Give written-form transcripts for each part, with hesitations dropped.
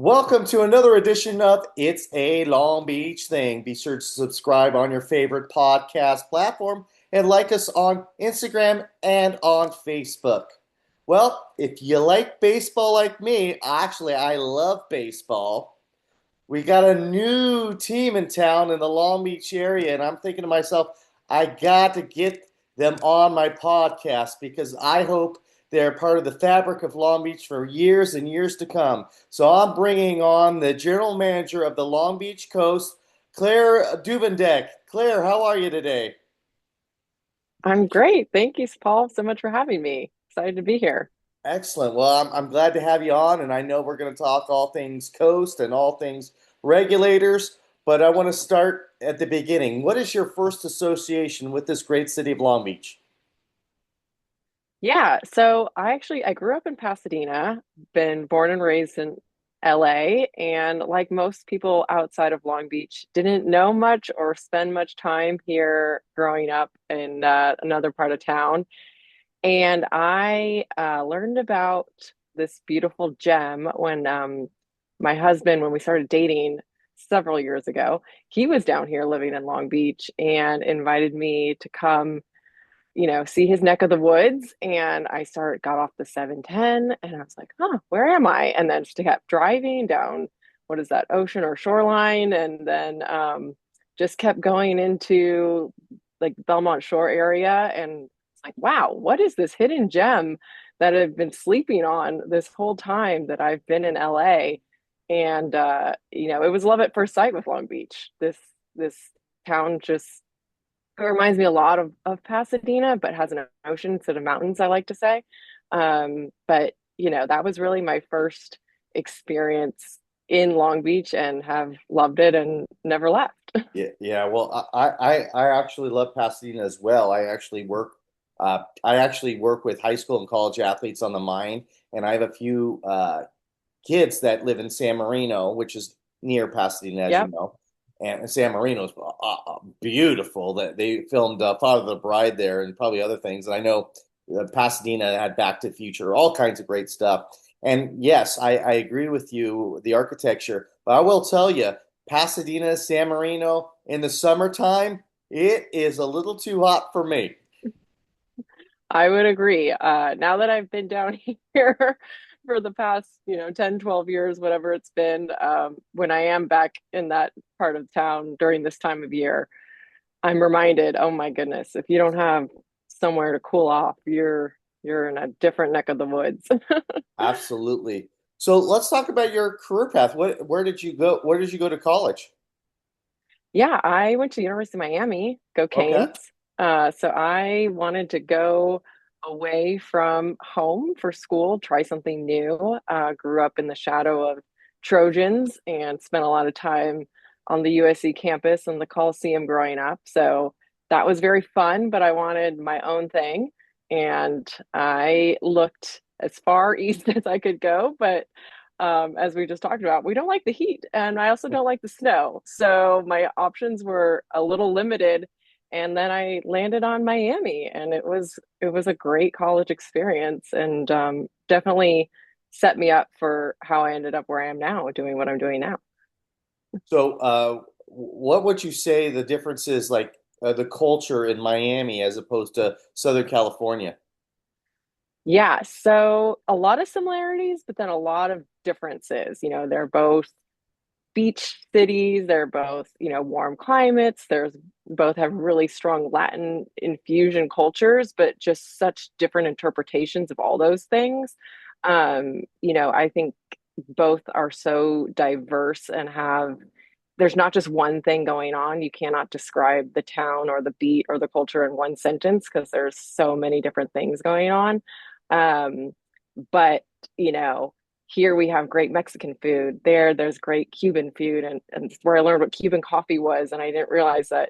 Welcome to another edition of It's a Long Beach Thing. Be sure to subscribe on your favorite podcast platform and like us on Instagram and on Facebook. Well, if you like baseball like me, actually, I love baseball. We got a new team in town in the Long Beach area, and I'm thinking to myself, I got to get them on my podcast because I hope they're part of the fabric of Long Beach for years and years to come. So I'm bringing on the general manager of the Long Beach Coast, Claire Duvendeck. Claire, how are you today? I'm great. Thank you, Paul, so much for having me. Excited to be here. Excellent. Well, I'm glad to have you on, and I know we're going to talk all things coast and all things regulators, but I want to start at the beginning. What is your first association with this great city of Long Beach? Yeah, so I grew up in Pasadena, been born and raised in LA, and like most people outside of Long Beach, didn't know much or spend much time here growing up in another part of town. And I learned about this beautiful gem when my husband, when we started dating several years ago, he was down here living in Long Beach and invited me to come, see his neck of the woods. And got off the 710 and I was like, huh, where am I? And then just kept driving down, what is that, ocean or shoreline? And then just kept going into like Belmont Shore area. And it's like, wow, what is this hidden gem that I've been sleeping on this whole time that I've been in LA? And it was love at first sight with Long Beach. This town just it reminds me a lot of Pasadena, but has an ocean instead of mountains, I like to say. But that was really my first experience in Long Beach and have loved it and never left. Yeah, yeah. Well, I actually love Pasadena as well. I actually work with high school and college athletes on the mine, and I have a few kids that live in San Marino, which is near Pasadena, as you Yep. know. And San Marino is beautiful. That they filmed Father of the Bride there, and probably other things. And I know Pasadena had Back to the Future, all kinds of great stuff. And yes, I agree with you, the architecture. But I will tell you, Pasadena, San Marino in the summertime, it is a little too hot for me. I would agree. Now that I've been down here for the past, 10, 12 years, whatever it's been, when I am back in that part of town during this time of year, I'm reminded, oh my goodness, if you don't have somewhere to cool off, you're in a different neck of the woods. Absolutely. So let's talk about your career path. Where did you go? Where did you go to college? Yeah, I went to the University of Miami, go Okay. Canes. So I wanted to go away from home for school, try something new. Grew up in the shadow of Trojans and spent a lot of time on the USC campus and the Coliseum growing up. So that was very fun, but I wanted my own thing. And I looked as far east as I could go, but as we just talked about, we don't like the heat, and I also don't like the snow. So my options were a little limited, and then I landed on Miami, and it was a great college experience, and definitely set me up for how I ended up where I am now, doing what I'm doing now. So, what would you say the difference is like the culture in Miami as opposed to Southern California? Yeah, so a lot of similarities, but then a lot of differences. They're both beach cities. They're both, warm climates. There's both have really strong Latin infusion cultures, but just such different interpretations of all those things. I think both are so diverse and there's not just one thing going on. You cannot describe the town or the beat or the culture in one sentence because there's so many different things going on. Um, but, you know, here we have great Mexican food. There's great Cuban food, and where I learned what Cuban coffee was, and I didn't realize that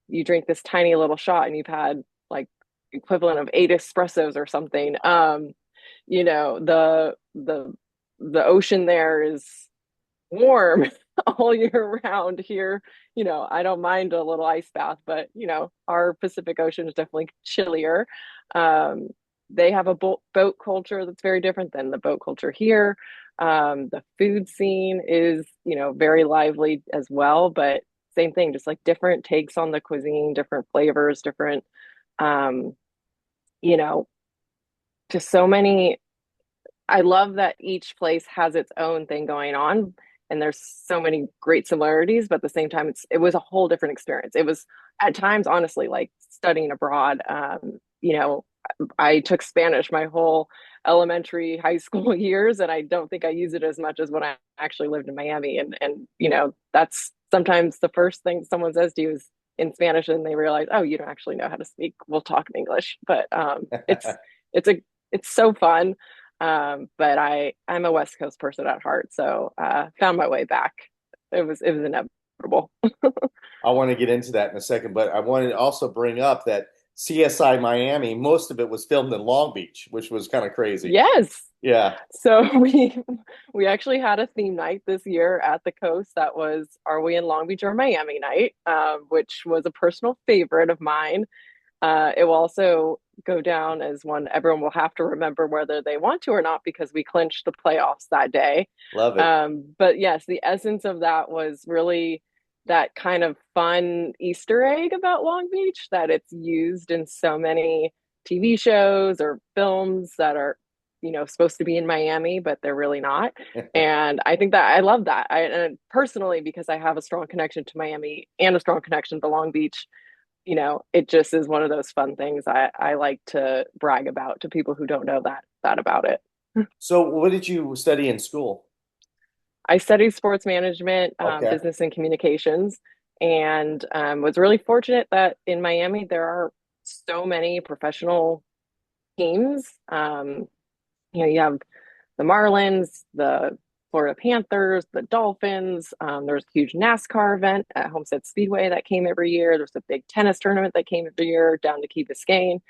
you drink this tiny little shot and you've had like equivalent of 8 espressos or something. You know, the ocean there is warm all year round. Here, I don't mind a little ice bath, but our Pacific Ocean is definitely chillier. Um, they have a boat culture that's very different than the boat culture here. The food scene is, very lively as well, but same thing, just like different takes on the cuisine, different flavors, different, um, you know, just so many. I love that each place has its own thing going on, and there's so many great similarities, but at the same time, it was a whole different experience. It was at times, honestly, like studying abroad. I took Spanish my whole elementary, high school years, and I don't think I use it as much as when I actually lived in Miami. And that's sometimes the first thing someone says to you is in Spanish, and they realize, oh, you don't actually know how to speak. We'll talk in English, but it's a it's so fun. But I'm a West Coast person at heart, so found my way back. It was inevitable. I want to get into that in a second, but I wanted to also bring up that CSI Miami, most of it was filmed in Long Beach, which was kind of crazy. Yes. Yeah, So we actually had a theme night this year at the coast that was Are We in Long Beach or Miami night, which was a personal favorite of mine. It will also go down as one everyone will have to remember whether they want to or not because we clinched the playoffs that day. love it. But yes, the essence of that was really that kind of fun Easter egg about Long Beach that it's used in so many TV shows or films that are, supposed to be in Miami, but they're really not. And I think that I love that. And personally, because I have a strong connection to Miami and a strong connection to Long Beach, it just is one of those fun things I like to brag about to people who don't know that about it. So, what did you study in school? I studied sports management, Okay, business and communications, and was really fortunate that in Miami there are so many professional teams. You have the Marlins, the Florida Panthers, the Dolphins. There's a huge NASCAR event at Homestead Speedway that came every year. There's a big tennis tournament that came every year down to Key Biscayne.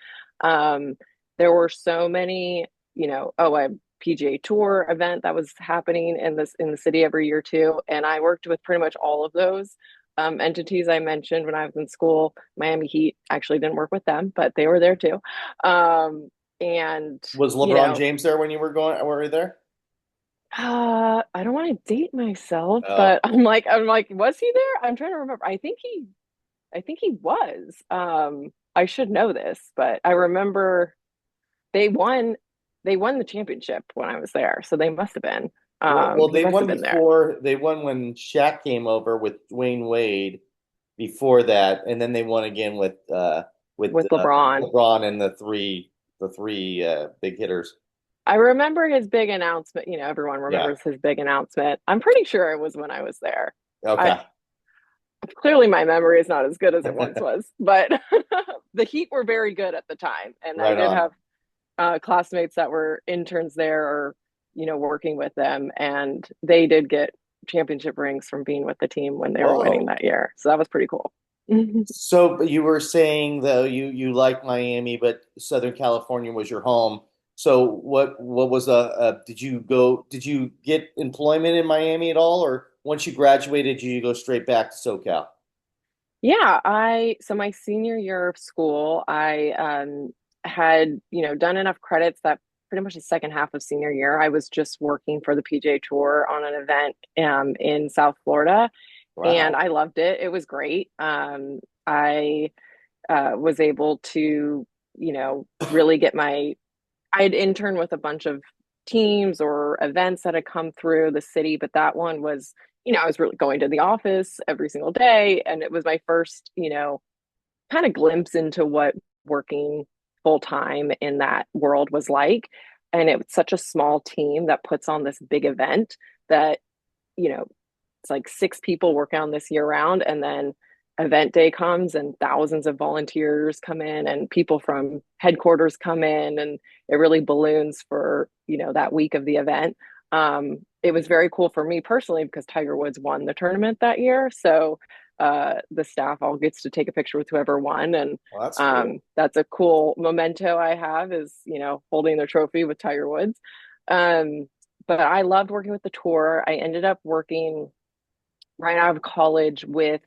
Um, there were so many, a PGA Tour event that was happening in the city every year too. And I worked with pretty much all of those entities I mentioned when I was in school. Miami Heat actually didn't work with them, but they were there too. Um, and was you LeBron know James there when you were going? Were you there? I don't want to date myself, Oh, but I'm like, was he there? I'm trying to remember. I think he was. I should know this, but I remember they won they won the championship when I was there, so they must have been. well, He they must have won been there before. They won when Shaq came over with Dwayne Wade. Before that, and then they won again with with LeBron. LeBron and the three big hitters. I remember his big announcement. Everyone Yeah. remembers his big announcement. I'm pretty sure it was when I was there. I Okay. clearly my memory is not as good as it once was, but the Heat were very good at the time, and I Right did on. have classmates that were interns there or working with them, and they did get championship rings from being with the team when they were winning Whoa. that year. So that was pretty cool. So but you were saying though you like Miami, but Southern California was your home. So what was did you get employment in Miami at all, or once you graduated, did you go straight back to SoCal? Yeah, so my senior year of school, I had, done enough credits that pretty much the second half of senior year, I was just working for the PJ Tour on an event in South Florida, and Wow. I loved it. It was great. I was able to, really get I had interned with a bunch of teams or events that had come through the city, but that one was, I was really going to the office every single day. And it was my first, kind of glimpse into what working full time in that world was like. And it was such a small team that puts on this big event that, you know, it's like six people working on this year round. And then event day comes and thousands of volunteers come in and people from headquarters come in and it really balloons for, that week of the event. It was very cool for me personally because Tiger Woods won the tournament that year. So the staff all gets to take a picture with whoever won. And Well, that's cool. that's a cool memento I have is, holding the trophy with Tiger Woods. Um, but I loved working with the tour. I ended up working right out of college with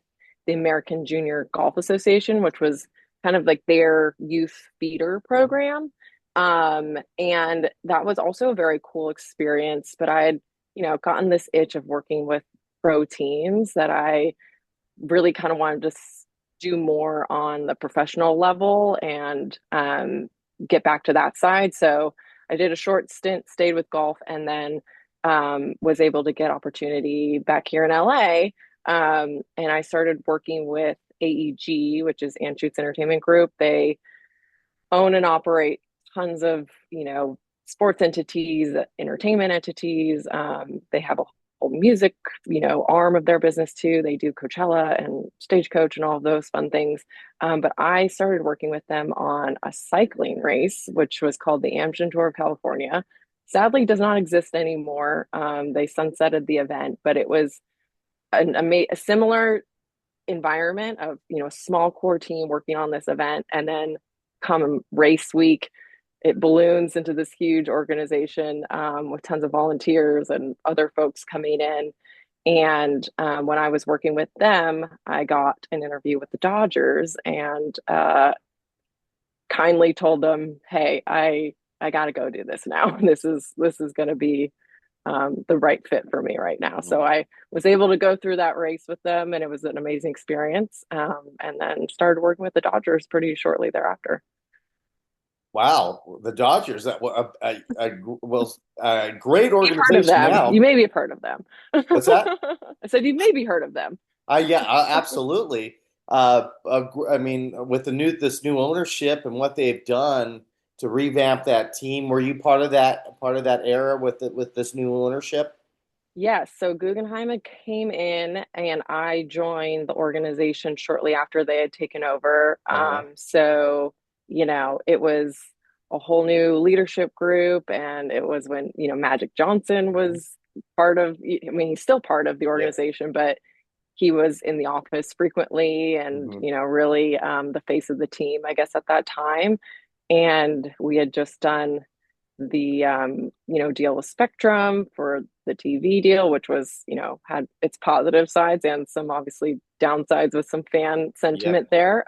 the American Junior Golf Association, which was kind of like their youth feeder program. And that was also a very cool experience. But I had, gotten this itch of working with pro teams that I really kind of wanted to do more on the professional level and get back to that side. So I did a short stint, stayed with golf, and then was able to get opportunity back here in LA. And I started working with AEG, which is Anschutz Entertainment Group. They own and operate tons of, sports entities, entertainment entities. They have a whole music, arm of their business too. They do Coachella and Stagecoach and all of those fun things. But I started working with them on a cycling race, which was called the Amgen Tour of California. Sadly, does not exist anymore. They sunsetted the event, but it was a similar environment of a small core team working on this event, and then come race week it balloons into this huge organization with tons of volunteers and other folks coming in. And when I was working with them, I got an interview with the Dodgers and kindly told them, "Hey, I got to go do this now. This is going to be the right fit for me right now." So I was able to go through that race with them, and it was an amazing experience. And then started working with the Dodgers pretty shortly thereafter. Wow, the Dodgers, that was a great You've heard of organization them. You now. maybe have heard of them. What's that? I said you maybe heard of them. Yeah, absolutely. I mean, with this new ownership and what they've done to revamp that team, were you part of that era with this new ownership? Yes, so Guggenheim came in and I joined the organization shortly after they had taken over. Uh-huh. So, it was a whole new leadership group, and it was when, Magic Johnson was part of, I mean, he's still part of the Yeah. organization, but he was in the office frequently and, Hmm. really the face of the team, I guess, at that time. And we had just done the deal with Spectrum for the TV deal, which was had its positive sides and some obviously downsides with some fan Yep. sentiment there.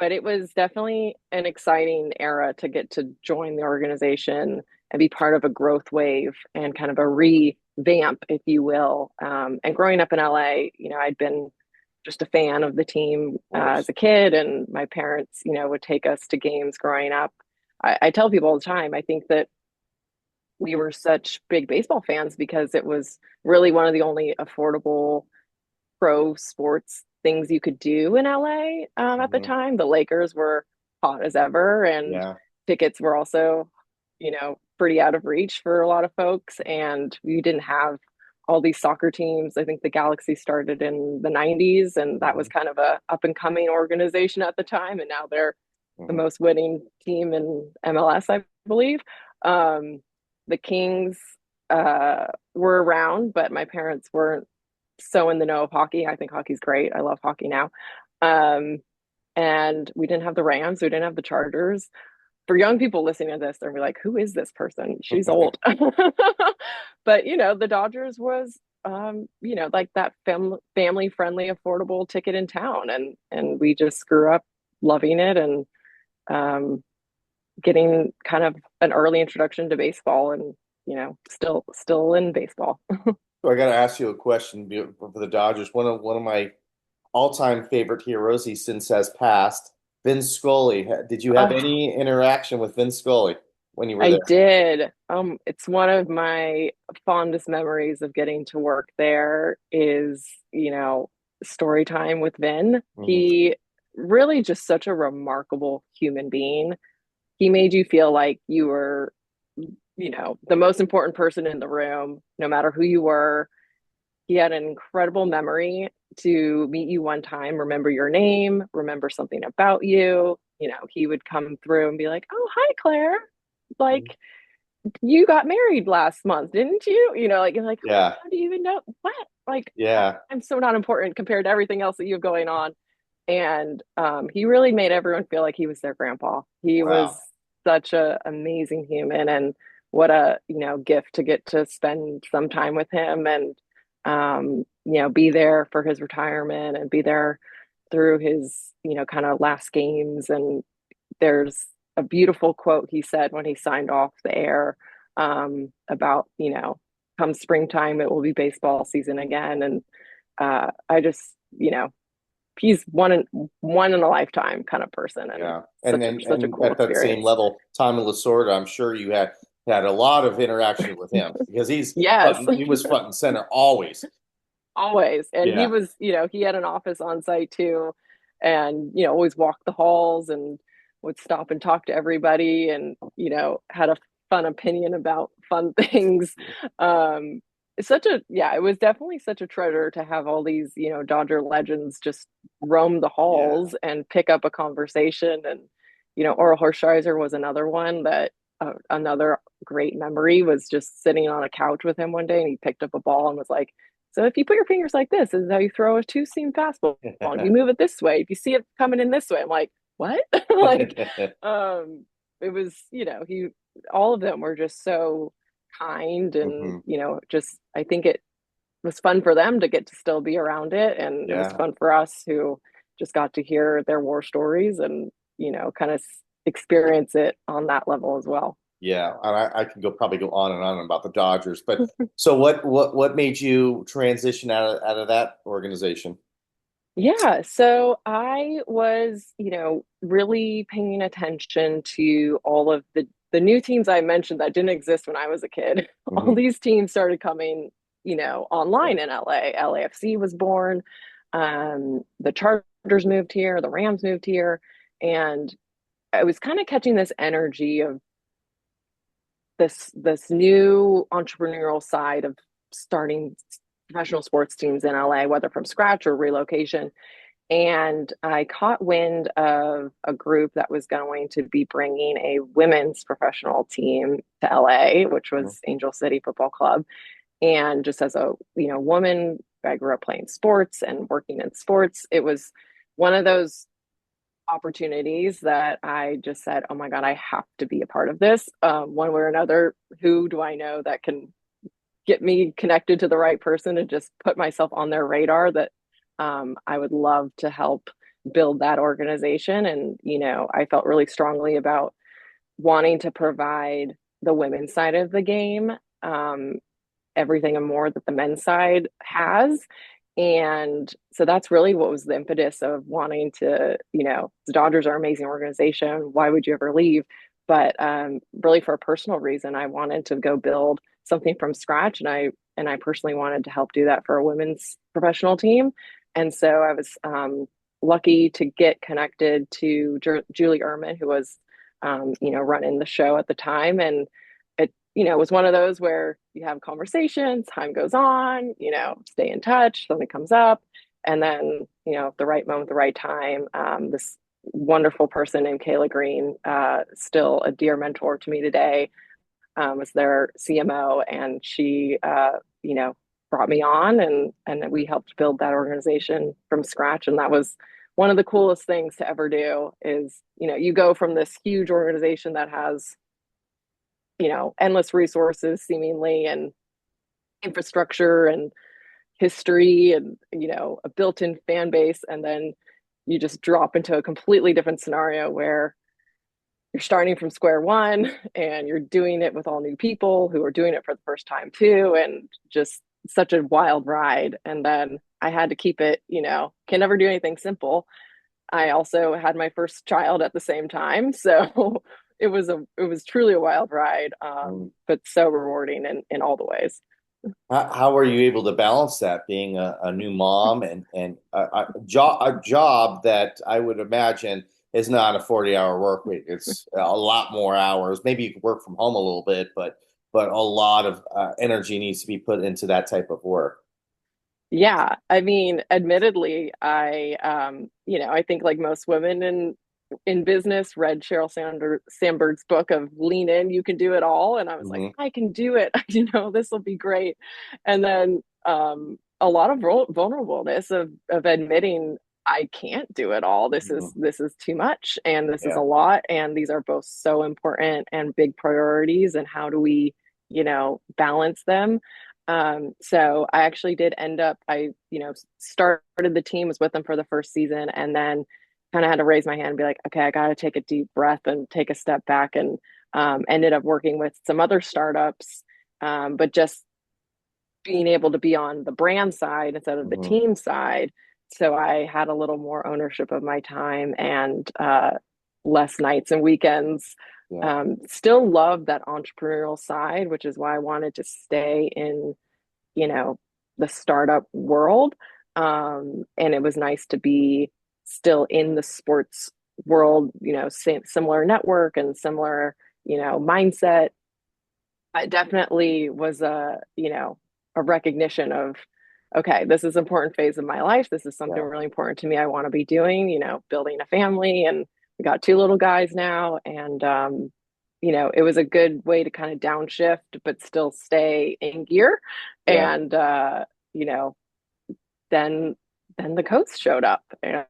But it was definitely an exciting era to get to join the organization and be part of a growth wave and kind of a revamp, if you will. And growing up in LA, I'd been just a fan of the team Of course. as a kid, and my parents, would take us to games growing up. I tell people all the time, I think that we were such big baseball fans because it was really one of the only affordable pro sports things you could do in LA at the Hmm. time. The Lakers were hot as ever, and Yeah. tickets were also, pretty out of reach for a lot of folks. And we didn't have all these soccer teams. I think the Galaxy started in the 90s, and that was Hmm. kind of a up and coming organization at the time. And now they're the Hmm. most winning team in MLS, I believe. Um, the Kings were around, but my parents weren't so in the know of hockey. I think hockey's great. I love hockey now. Um, and we didn't have the Rams, we didn't have the Chargers. For young people listening to this, they're gonna be like, "Who is this person? She's old." But the Dodgers was like that family friendly, affordable ticket in town, and we just grew up loving it and um, getting kind of an early introduction to baseball, and still in baseball. So I got to ask you a question for the Dodgers. One of my all-time favorite heroes, he since has passed, Vince Scully. Did you have Oh, any interaction with Vince Scully when you were I there? did. It's one of my fondest memories of getting to work there is, story time with Vin. Hmm. He really just such a remarkable human being. He made you feel like you were, the most important person in the room, no matter who you were. He had an incredible memory to meet you one time, remember your name, remember something about you. He would come through and be like, "Oh, hi, Claire. Like, you got married last month, didn't you?" Like you're like, Yeah. "How do you even know what?" Like, Yeah. I'm so not important compared to everything else that you have going on. And he really made everyone feel like he was their grandpa. He was Wow. such a amazing human, and what a gift to get to spend some time with him, and be there for his retirement and be there through his kind of last games. And there's a beautiful quote he said when he signed off the air, about, come springtime, it will be baseball season again. And I just, he's one in a lifetime kind of person, and Yeah, and then such a and cool at that same experience. level, Tommy Lasorda, I'm sure you had a lot of interaction with him because Yes, he was front and center always. always. And he Yeah. was, he had an office on site too, and always walked the halls and would stop and talk to everybody, and had a fun opinion about fun things. It's such a yeah, it was definitely such a treasure to have all these, Dodger legends just roam the Yeah. halls and pick up a conversation. And Oral Hershiser was another one that, another great memory was just sitting on a couch with him one day, and he picked up a ball and was like, so if you put your fingers like this is how you throw a two-seam fastball. If you move it this way, if you see it coming in this way, I'm like, what? Like, um, it was, he, all of them were just so kind, and Hmm. just I think it was fun for them to get to still be around it, and it was Yeah. fun for us who just got to hear their war stories and kind of experience it on that level as well. Yeah, and I can probably go on and on about the Dodgers, but so what made you transition out of that organization? Yeah, so I was, really paying attention to all of the new teams I mentioned that didn't exist when I was a kid. All Hmm. these teams started coming, online in LA. LAFC was born. The Chargers moved here, the Rams moved here, and I was kind of catching this energy of this new entrepreneurial side of starting professional sports teams in LA, whether from scratch or relocation. And I caught wind of a group that was going to be bringing a women's professional team to LA, which was Angel City Football Club. And just as a, woman, I grew up playing sports and working in sports. It was one of those opportunities that I just said, oh my God, I have to be a part of this, one way or another. Who do I know that can get me connected to the right person and just put myself on their radar that, I would love to help build that organization. And, I felt really strongly about wanting to provide the women's side of the game, um, everything and more that the men's side has. And so that's really what was the impetus of wanting to, the Dodgers are an amazing organization. Why would you ever leave? But really, for a personal reason, I wanted to go build something from scratch, and I personally wanted to help do that for a women's professional team. And so I was, lucky to get connected to Julie Ehrman, who was, running the show at the time. And it, it was one of those where you have conversations, time goes on, stay in touch, something comes up. And then, the right moment, the right time, this wonderful person named Kayla Green, still a dear mentor to me today, was their CMO, and she, brought me on, and we helped build that organization from scratch. And that was one of the coolest things to ever do. Is you go from this huge organization that has endless resources seemingly, and infrastructure and history, and a built-in fan base, and then you just drop into a completely different scenario where you're starting from square one, and you're doing it with all new people who are doing it for the first time too, and just such a wild ride. And then I had to keep it, can never do anything simple. I also had my first child at the same time, so it was truly a wild ride, Hmm. but so rewarding in all the ways. How are you able to balance that being a new mom and a job that I would imagine is not a 40-hour work week. It's a lot more hours. Maybe you could work from home a little bit, but a lot of energy needs to be put into that type of work. Yeah, I mean, admittedly, I think like most women in business, read Sandberg's book of Lean In, You Can Do It All, and I was like, Hmm. I can do it. This will be great. And then, a lot of vulnerableness of admitting I can't do it all. This is Hmm. this is too much, and this is a Yeah. lot, and these are both so important and big priorities. And how do we, balance them? So I actually did end up, I, started the team, was with them for the first season, and then kind of had to raise my hand and be like, okay, I got to take a deep breath and take a step back, and ended up working with some other startups, but just being able to be on the brand side instead of the Hmm. team side. So I had a little more ownership of my time and less nights and weekends. Yeah. Still love that entrepreneurial side, which is why I wanted to stay in, you know, the startup world. And it was nice to be still in the sports world, similar network and similar, mindset. It definitely was a recognition of, okay, this is an important phase of my life. This is something Yeah. really important to me. I want to be doing, building a family, and we got two little guys now. And, it was a good way to kind of downshift, but still stay in gear. Yeah. And, you know, then, then the coast showed up, and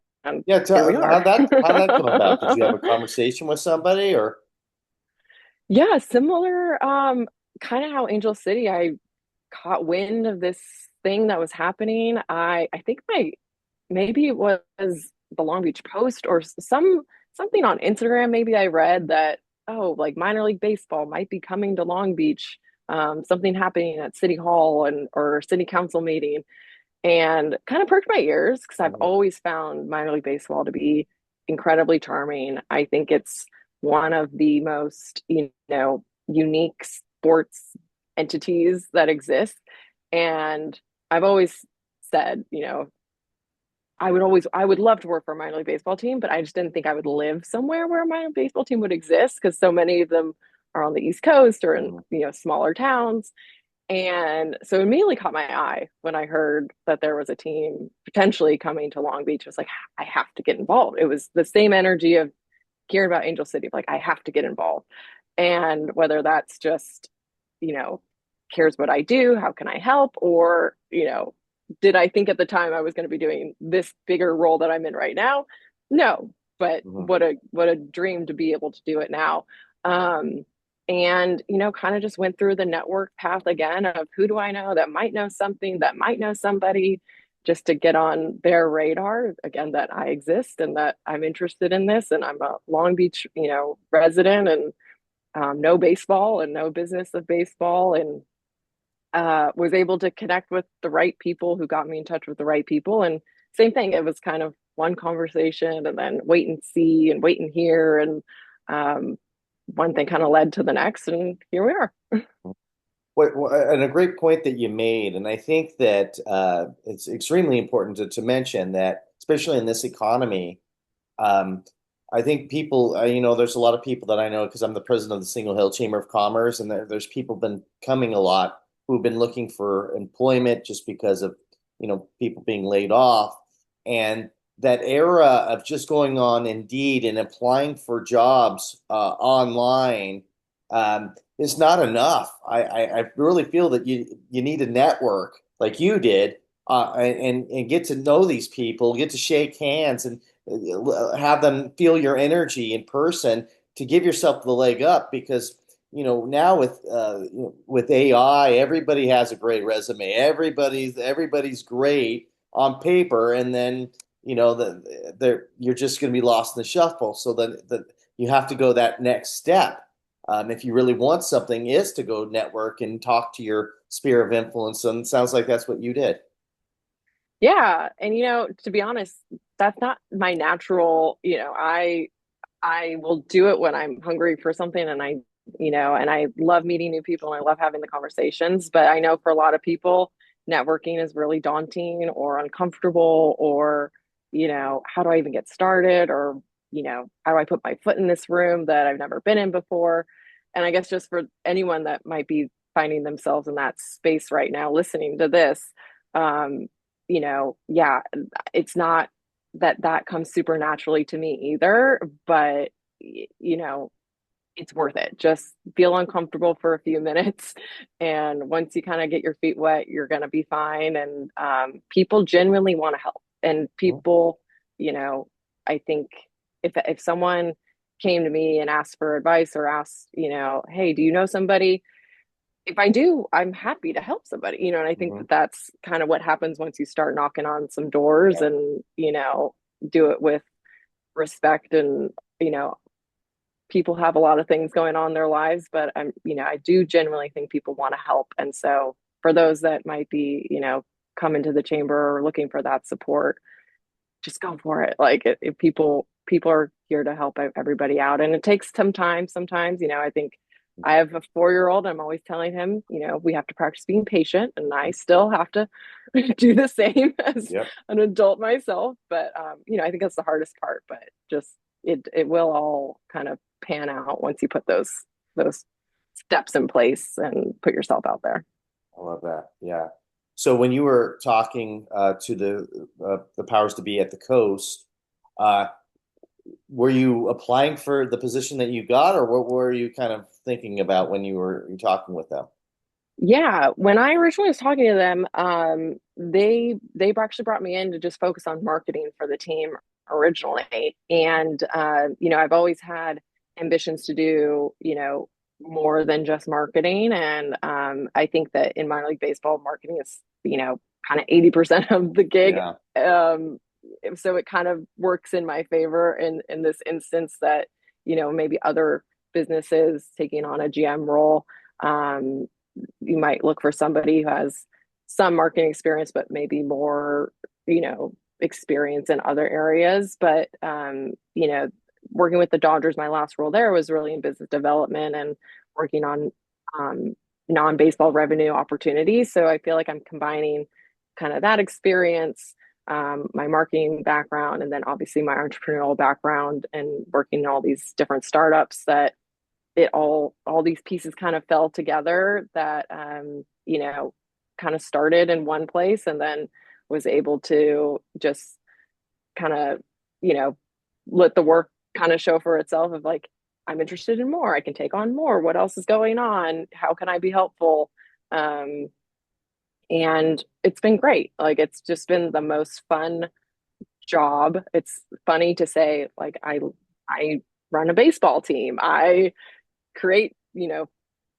Yeah. here we are. How'd that come about? Did you have a conversation with somebody or? Yeah, similar, kind of how Angel City, I caught wind of this thing that was happening. I think my maybe it was the Long Beach Post or something on Instagram. Maybe I read that, oh, like minor league baseball might be coming to Long Beach. Something happening at City Hall and or City Council meeting, and kind of perked my ears because I've Mhm. always found minor league baseball to be incredibly charming. I think it's one of the most, unique sports entities that exist. And I've always said, I would love to work for a minor league baseball team, but I just didn't think I would live somewhere where a minor league baseball team would exist because so many of them are on the East Coast or in, Mhm. smaller towns. And so it immediately caught my eye when I heard that there was a team potentially coming to Long Beach. I was like, I have to get involved. It was the same energy of hearing about Angel City, like, I have to get involved. And whether that's just, you know, cares what I do, how can I help? Or, did I think at the time I was going to be doing this bigger role that I'm in right now? No, but Mhm. what a dream to be able to do it now. Um, and kind of just went through the network path again of who do I know that might know something, that might know somebody, just to get on their radar again, that I exist and that I'm interested in this, and I'm a Long Beach, resident, and know baseball and know business of baseball, and was able to connect with the right people who got me in touch with the right people. And same thing, it was kind of one conversation and then wait and see and wait and hear, and um, one thing kind of led to the next, and here we are. And a great point that you made, and I think that it's extremely important to mention that, especially in this economy, um, I think people, there's a lot of people that I know because I'm the president of the Single Hill Chamber of Commerce, and there's people been coming a lot who've been looking for employment just because of, people being laid off. And that era of just going on Indeed and applying for jobs online is not enough. I really feel that you need a network like you did, and get to know these people, get to shake hands, and have them feel your energy in person to give yourself the leg up. Because now with AI, everybody has a great resume. Everybody's great on paper, and then you're just going to be lost in the shuffle. So then you have to go that next step. If you really want something, is to go network and talk to your sphere of influence. And it sounds like that's what you did. Yeah, and to be honest, that's not my natural, I will do it when I'm hungry for something, and I love meeting new people and I love having the conversations. But I know for a lot of people, networking is really daunting or uncomfortable, or, how do I even get started? Or, how do I put my foot in this room that I've never been in before? And I guess just for anyone that might be finding themselves in that space right now, listening to this, um, yeah, it's not that comes super naturally to me either, but it's worth it. Just feel uncomfortable for a few minutes, and once you kind of get your feet wet, you're going to be fine. And people genuinely want to help, and people, you know I think if someone came to me and asked for advice or asked, hey, do you know somebody? If I do, I'm happy to help somebody, and I think Mhm. that that's kind of what happens once you start knocking on some doors, Yeah. and, do it with respect and, you know, people have a lot of things going on in their lives, but I do genuinely think people want to help. And so for those that might be, come into the chamber or looking for that support, just go for it. Like if people are here to help everybody out, and it takes some time. Sometimes, I think I have a 4-year-old. I'm always telling him, we have to practice being patient, and I still have to do the same as Yep. an adult myself. But I think that's the hardest part. But just it will all kind of pan out once you put those steps in place and put yourself out there. I love that. Yeah. So when you were talking to the powers to be at the coast, uh, were you applying for the position that you got, or what were you kind of thinking about when you talking with them? Yeah, when I originally was talking to them, they actually brought me in to just focus on marketing for the team originally, and I've always had ambitions to do more than just marketing, and I think that in minor league baseball, marketing is kind of 80% of the gig. Yeah. Um, so it kind of works in my favor in this instance that maybe other businesses taking on a GM role. You might look for somebody who has some marketing experience, but maybe more, experience in other areas. But, working with the Dodgers, my last role there was really in business development and working on non-baseball revenue opportunities. So I feel like I'm combining kind of that experience, my marketing background, and then obviously my entrepreneurial background and working in all these different startups that it all these pieces kind of fell together that kind of started in one place and then was able to just kind of you know let the work kind of show for itself of like, I'm interested in more, I can take on more, what else is going on, how can I be helpful. um and it's been great. Like it's just been the most fun job. It's funny to say, like, I run a baseball team, I create,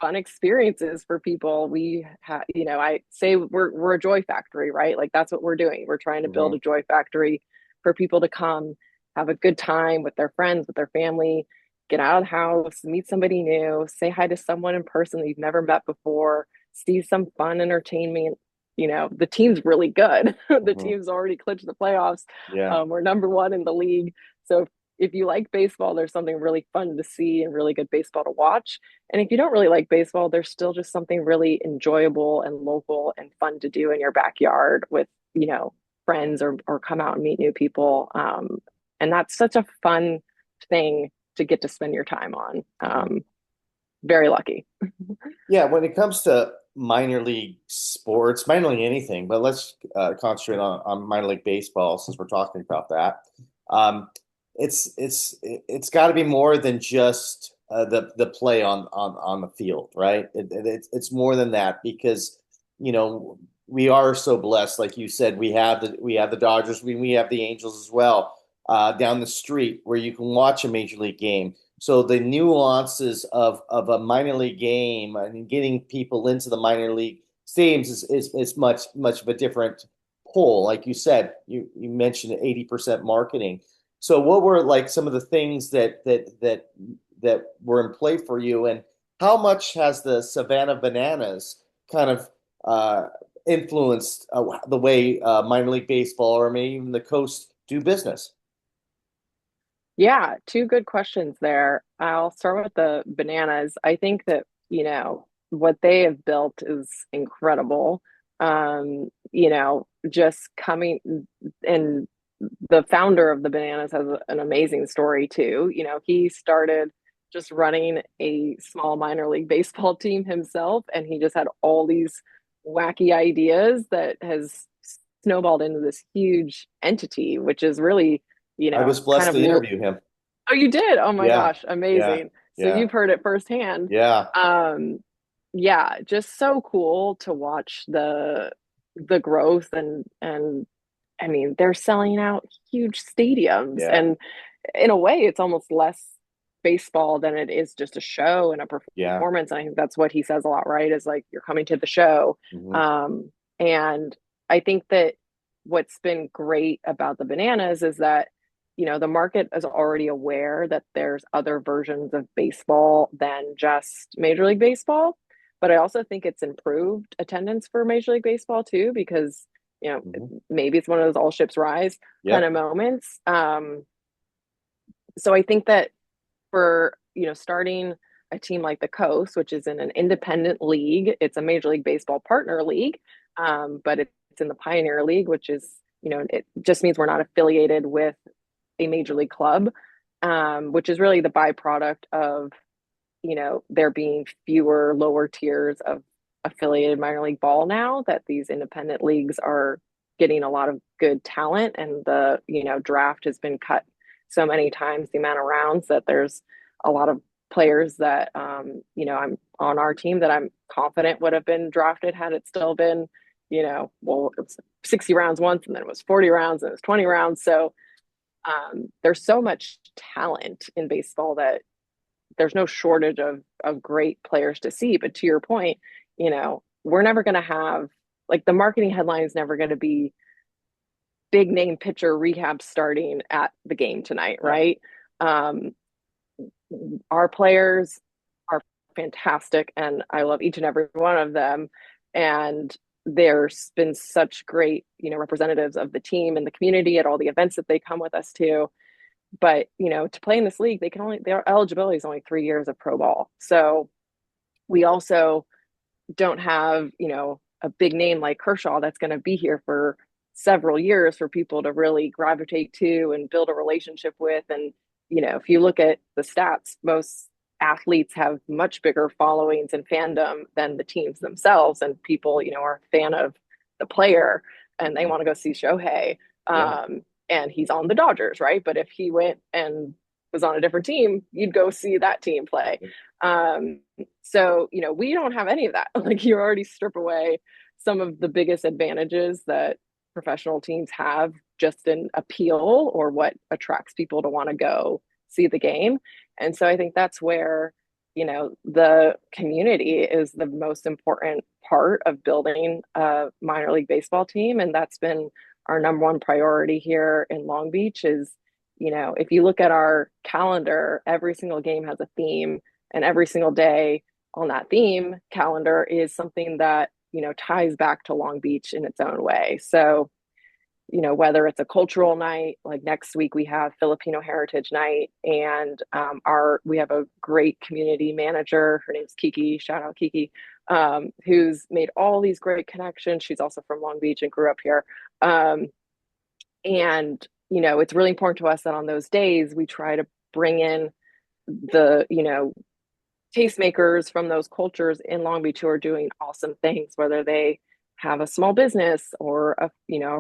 fun experiences for people. We have, I say we're a joy factory, right? Like that's what we're doing. We're trying to build Hmm. a joy factory for people to come have a good time with their friends, with their family, get out of the house, meet somebody new, say hi to someone in person that you've never met before, see some fun entertainment. The team's really good. The Hmm. team's already clinched the playoffs. Yeah. We're number one in the league. So if you like baseball, there's something really fun to see and really good baseball to watch. And if you don't really like baseball, there's still just something really enjoyable and local and fun to do in your backyard with, friends, or come out and meet new people. And that's such a fun thing to get to spend your time on. Hmm. Very lucky. Yeah, when it comes to minor league sports, minor league anything, but let's concentrate on minor league baseball since we're talking about that. Um, it's got to be more than just the play on the field, right? It's more than that because you know we are so blessed. Like you said, we have the Dodgers, we have the Angels as well down the street where you can watch a major league game. So the nuances of a minor league game and getting people into the minor league stadiums is much of a different pull. Like you said, you mentioned 80% marketing. So what were like some of the things that were in play for you, and how much has the Savannah Bananas kind of uh, influenced the way minor league baseball or maybe even the coast do business? Yeah, two good questions there. I'll start with the bananas. I think that, what they have built is incredible. Just coming, and the founder of the bananas has an amazing story too. He started just running a small minor league baseball team himself, and he just had all these wacky ideas that has snowballed into this huge entity, which is really, I was kind blessed of. to interview him. Oh, you did? Oh my Yeah, gosh, yeah, amazing. So yeah, you've heard it firsthand. yeah, Um, yeah, just so cool to watch the growth, and I mean, they're selling out huge stadiums, yeah, and in a way it's almost less baseball than it is just a show and a yeah. performance. And I think that's what he says a lot, right? Is like, you're coming to the show. Hmm. And I think that what's been great about the bananas is that the market is already aware that there's other versions of baseball than just Major League Baseball. But I also think it's improved attendance for Major League Baseball too, because, Mhm. maybe it's one of those all ships rise kind Yep. of moments. So I think that for, starting a team like the Coast, which is in an independent league, it's a Major League Baseball partner league, but it's in the Pioneer League, which is, it just means we're not affiliated with a major league club, which is really the byproduct of, there being fewer lower tiers of affiliated minor league ball now that these independent leagues are getting a lot of good talent, and the, draft has been cut so many times, the amount of rounds, that there's a lot of players that, I'm on our team that I'm confident would have been drafted had it still been, well, it was 60 rounds once, and then it was 40 rounds, and it was 20 rounds. So there's so much talent in baseball that there's no shortage of great players to see. But to your point, we're never going to have, like, the marketing headline is never going to be big name pitcher rehab starting at the game tonight, Right. right? Um, our players are fantastic, and I love each and every one of them. And there's been such great, representatives of the team and the community at all the events that they come with us to. But, to play in this league, their eligibility is only 3 years of pro ball. So we also don't have, a big name like Kershaw that's going to be here for several years for people to really gravitate to and build a relationship with. And, if you look at the stats, most athletes have much bigger followings and fandom than the teams themselves. And people, are a fan of the player and they Mhm. want to go see Shohei. Yeah. And he's on the Dodgers, right? But if he went and was on a different team, you'd go see that team play. Um, so, we don't have any of that. Like, you already strip away some of the biggest advantages that professional teams have just in appeal or what attracts people to want to go see the game. And so I think that's where, the community is the most important part of building a minor league baseball team. And that's been our number one priority here in Long Beach is, if you look at our calendar, every single game has a theme, and every single day on that theme calendar is something that, ties back to Long Beach in its own way. So, whether it's a cultural night, like next week we have Filipino Heritage Night, and we have a great community manager. Her name's Kiki. Shout out Kiki, who's made all these great connections. She's also from Long Beach and grew up here. Um, and it's really important to us that on those days we try to bring in the, tastemakers from those cultures in Long Beach who are doing awesome things, whether they have a small business or a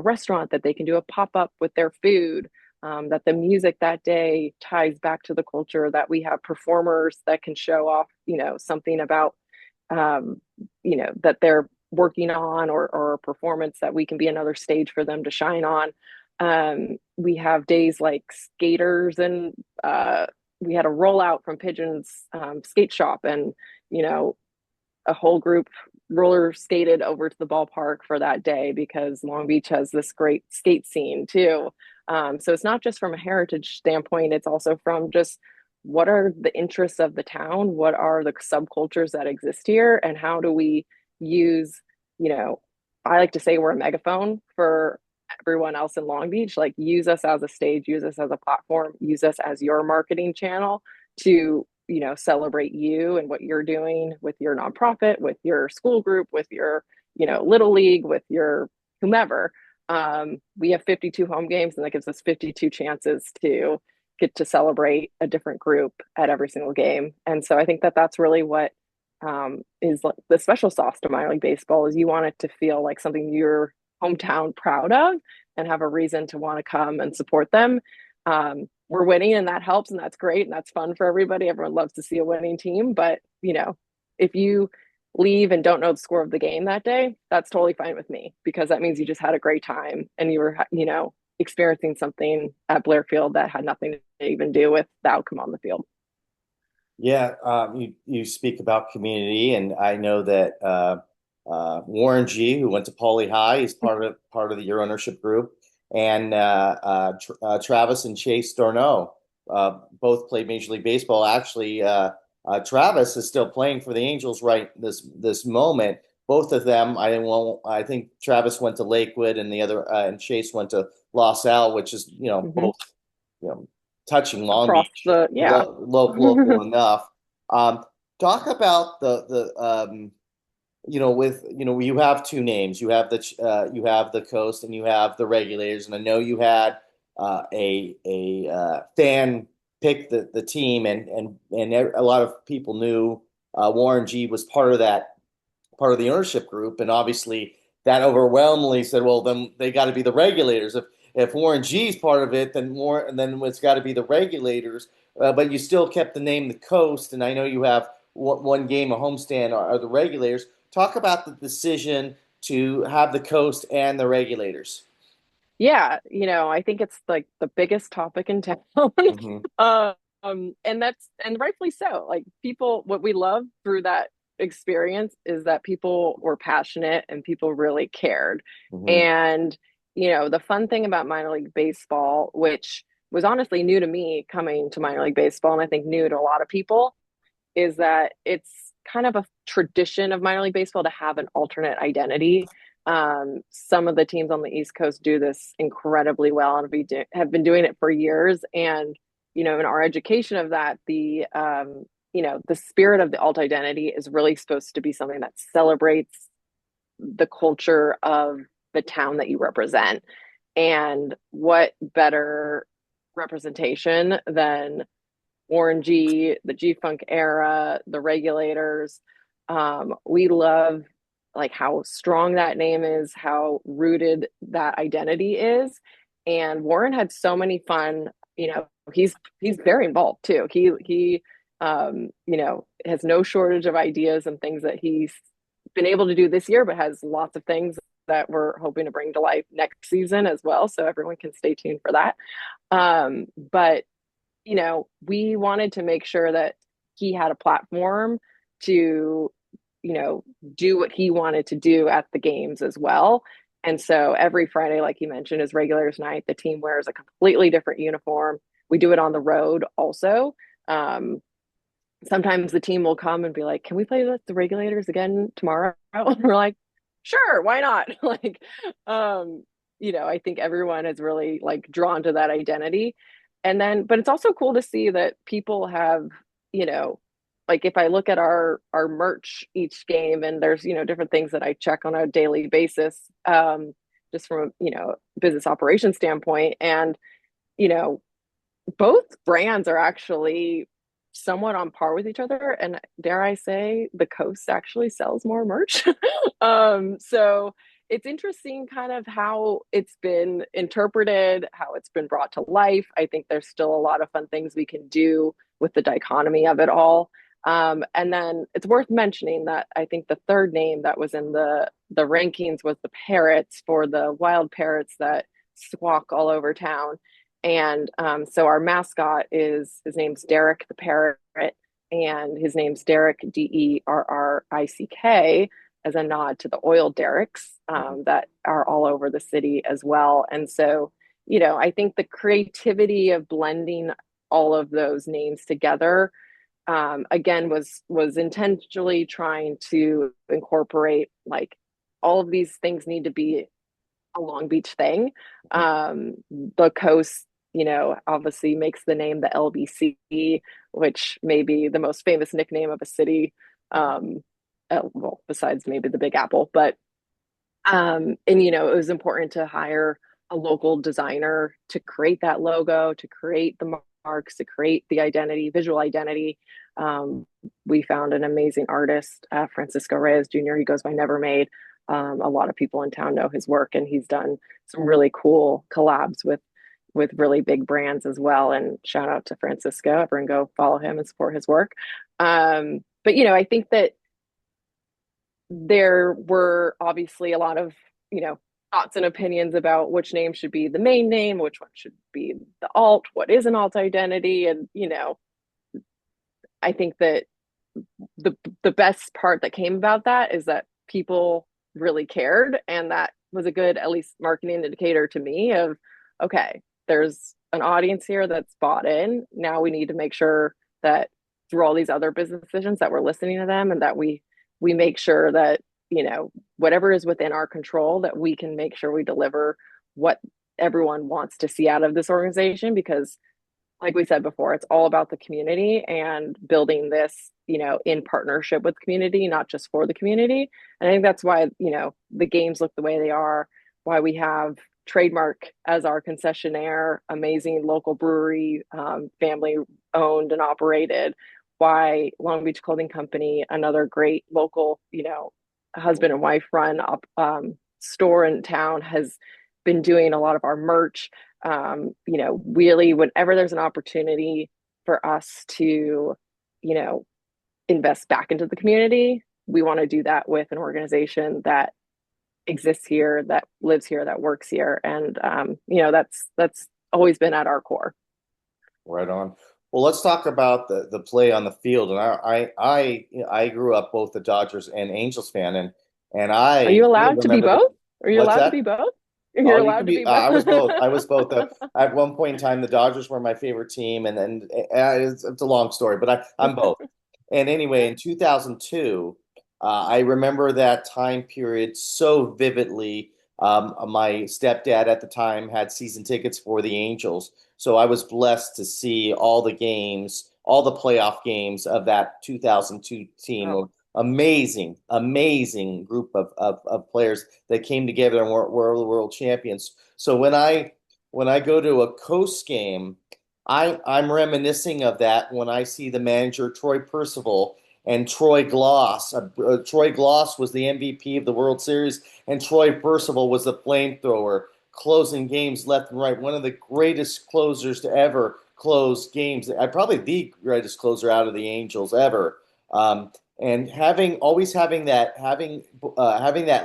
restaurant that they can do a pop-up with their food. That the music that day ties back to the culture, that we have performers that can show off, something about, um, that they're working on, or a performance that we can be another stage for them to shine on. We have days like skaters, and we had a rollout from Pigeon's skate shop, and you know a whole group roller skated over to the ballpark for that day because Long Beach has this great skate scene too. So it's not just from a heritage standpoint, it's also from just what are the interests of the town, what are the subcultures that exist here, and how do we use, you know, I like to say we're a megaphone for everyone else in Long Beach. Like, use us as a stage, use us as a platform, use us as your marketing channel to, celebrate you and what you're doing with your nonprofit, with your school group, with your, little league, with your whomever. We have 52 home games, and that gives us 52 chances to get to celebrate a different group at every single game. And so I think that that's really what, is like the special sauce to minor league baseball, is you want it to feel like something you're hometown proud of and have a reason to want to come and support them. We're winning, and that helps, and that's great, and that's fun for everybody. Everyone loves to see a winning team. But if you leave and don't know the score of the game that day, that's totally fine with me, because that means you just had a great time and you were, experiencing something at Blair Field that had nothing to even do with the outcome on the field. Yeah, you speak about community, and I know that Warren G, who went to Poly High, is part of your ownership group. and Travis and Chase Darno both played Major League Baseball. Actually, Travis is still playing for the Angels right this moment. Both of them, I think Travis went to Lakewood, and the other and Chase went to Los Al, which is Hmm. both you know touching Long Across Beach, the, yeah. local enough. Um, Talk about the with you have two names. You have the coast and you have the regulators. And I know you had a fan pick the team, and a lot of people knew Warren G was part of the ownership group, and obviously that overwhelmingly said, well, then they got to be the regulators. If Warren G's part of it, then it's got to be the regulators. But you still kept the name the Coast, and I know you have one game a homestand are the regulators. Talk about the decision to have the Coast and the regulators. Yeah, I think it's like the biggest topic in town. Mm-hmm. And rightfully so. Like people, what we love through that experience is that people were passionate and people really cared. Mm-hmm. And, the fun thing about minor league baseball, which was honestly new to me coming to minor league baseball, and I think new to a lot of people, is that it's kind of a tradition of minor league baseball to have an alternate identity. Some of the teams on the East Coast do this incredibly well and have been doing it for years. And, in our education of that, the spirit of the alt identity is really supposed to be something that celebrates the culture of the town that you represent. And what better representation than Warren G, the G Funk era, the regulators. We love like how strong that name is, how rooted that identity is. And Warren had so many fun, he's very involved too. He has no shortage of ideas and things that he's been able to do this year, but has lots of things that we're hoping to bring to life next season as well. So everyone can stay tuned for that. But we wanted to make sure that he had a platform to, you know, do what he wanted to do at the games as well. And so every Friday, like you mentioned, is regulars night. The team wears a completely different uniform. We do it on the road also. Um, Sometimes the team will come and be like, "Can we play with the regulators again tomorrow?" And we're like, "Sure, why not?" Um, I think everyone is really like drawn to that identity. And then, but it's also cool to see that people have, you know, like if I look at our merch each game, and there's different things that I check on a daily basis, just from business operations standpoint, and you know both brands are actually somewhat on par with each other, and dare I say the Coast actually sells more merch. So it's interesting kind of how it's been interpreted, how it's been brought to life. I think there's still a lot of fun things we can do with the dichotomy of it all. And then it's worth mentioning that I think the third name that was in the rankings was the Parrots, for the wild parrots that squawk all over town. And so our mascot is, his name's Derek the Parrot, and his name's Derek, Derrick, as a nod to the oil derricks that are all over the city as well. And so, I think the creativity of blending all of those names together, again, was intentionally trying to incorporate like all of these things need to be a Long Beach thing. The coast, obviously makes the name the LBC, which may be the most famous nickname of a city. Well, besides maybe the Big Apple, but and it was important to hire a local designer to create that logo, to create the marks, to create the identity, visual identity. Um, we found an amazing artist, Francisco Reyes Jr. He goes by Never Made. A lot of people in town know his work, and he's done some really cool collabs with really big brands as well. And shout out to Francisco. Everyone go follow him and support his work. But I think that there were obviously a lot of thoughts and opinions about which name should be the main name, which one should be the alt, what is an alt identity. And I think that the best part that came about that is that people really cared. And that was a good, at least marketing indicator to me of, okay, there's an audience here that's bought in. Now we need to make sure that through all these other business decisions that we're listening to them, and that we make sure that, whatever is within our control, that we can make sure we deliver what everyone wants to see out of this organization. Because like we said before, it's all about the community and building this, in partnership with the community, not just for the community. And I think that's why, the games look the way they are, why we have Trademark as our concessionaire, amazing local brewery, family owned and operated, why Long Beach Clothing Company, another great local, husband and wife run store in town, has been doing a lot of our merch. Really, whenever there's an opportunity for us to, you know, invest back into the community, we want to do that with an organization that exists here, that lives here, that works here, and that's always been at our core. Right on. Well, let's talk about the play on the field. And I grew up both a Dodgers and Angels fan, and Are you I allowed to be remember the both? Are you what's allowed to be that? both? You're Oh, you can allowed to be. be both. I was both. I was both. At one point in time, the Dodgers were my favorite team, and then it's a long story, but I'm both. And anyway, in 2002, I remember that time period so vividly. My stepdad at the time had season tickets for the Angels, so I was blessed to see all the games, all the playoff games of that 2002 Oh, team. Amazing, amazing group of players that came together and were the world champions. So when I go to a Coast game, I'm reminiscing of that when I see the manager Troy Percival and Troy Gloss. Troy Gloss was the MVP of the World Series, and Troy Percival was the flamethrower, closing games left and right. One of the greatest closers to ever close games. Probably the greatest closer out of the Angels ever. And having that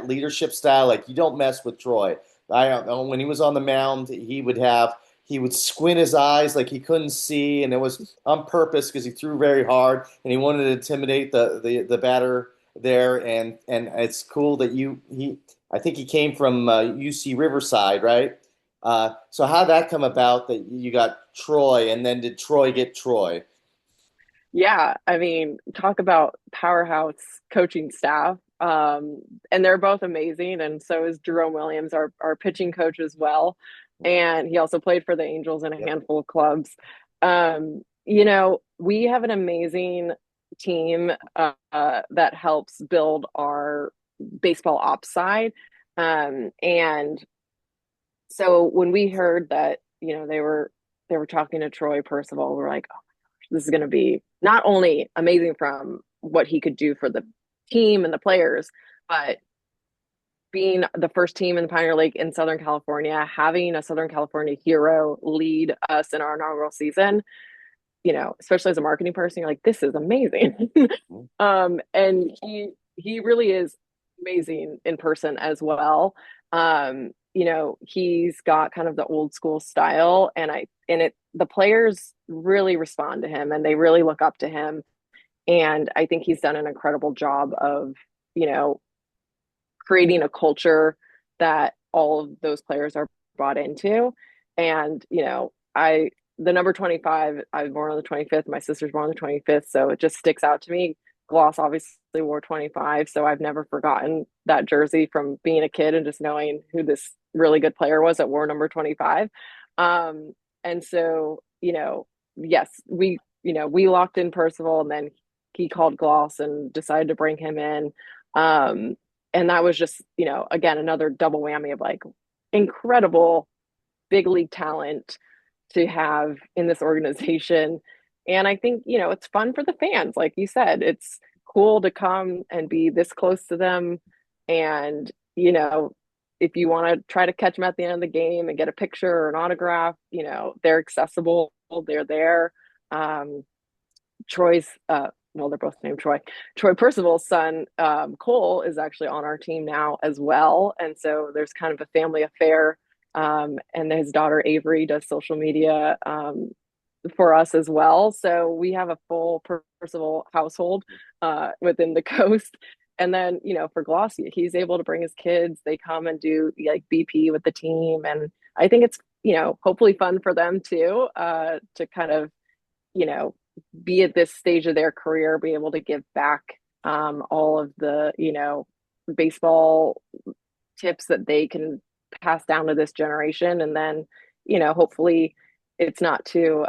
leadership style, like you don't mess with Troy. When he was on the mound, he would squint his eyes like he couldn't see, and it was on purpose because he threw very hard and he wanted to intimidate the batter there. And it's cool that he I think he came from UC Riverside, right? So how did that come about that you got Troy, and then did Troy get Troy? yeah. I mean, talk about powerhouse coaching staff. And they're both amazing. And so is Jerome Williams, our pitching coach as well. And he also played for the Angels in a Yep. handful of clubs. We have an amazing team that helps build our baseball ops side. And so when we heard that, they were talking to Troy Percival, we're like, oh, this is going to be not only amazing from what he could do for the team and the players, but being the first team in the Pioneer League in Southern California, having a Southern California hero lead us in our inaugural season, especially as a marketing person, you're like, this is amazing. And he really is amazing in person as well. He's got kind of the old school style, and the players really respond to him and they really look up to him. And I think he's done an incredible job of, you know, creating a culture that all of those players are bought into. And, the number 25, I was born on the 25th. My sister's born on the 25th. So it just sticks out to me. Gloss obviously wore 25. So I've never forgotten that jersey from being a kid and just knowing who this really good player was that wore number 25. And so, yes, we locked in Percival, and then he called Gloss and decided to bring him in. Um, and that was just, again, another double whammy of like incredible big league talent to have in this organization. And I think, it's fun for the fans. Like you said, it's cool to come and be this close to them. And, if you want to try to catch them at the end of the game and get a picture or an autograph, they're accessible, they're there. Um, Troy's well, they're both named Troy. Troy Percival's son, Cole, is actually on our team now as well. And so there's kind of a family affair. And his daughter Avery does social media for us as well. So we have a full Percival household within the coast. And then, for Glossy, he's able to bring his kids. They come and do like BP with the team. And I think it's, hopefully fun for them too, to kind of, you know, be at this stage of their career, be able to give back all of the, baseball tips that they can pass down to this generation. And then, hopefully it's not too,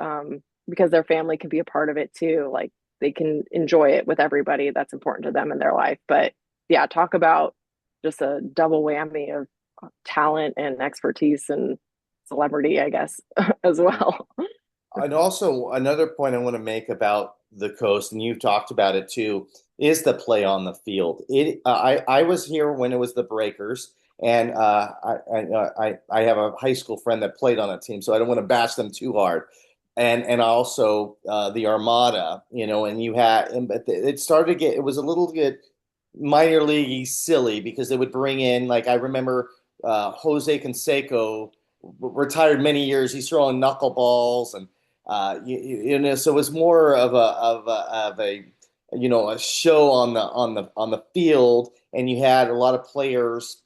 because their family can be a part of it too. Like they can enjoy it with everybody that's important to them in their life. But yeah, talk about just a double whammy of talent and expertise and celebrity, I guess, as well. And also another point I want to make about the coast, and you've talked about it too, is the play on the field. I was here when it was the Breakers, and I have a high school friend that played on a team, so I don't want to bash them too hard. And also the Armada, and you had, but it started to get, it was a little bit minor league silly because they would bring in, like I remember Jose Canseco retired many years. He's throwing knuckleballs and so it was more of a a show on the field, and you had a lot of players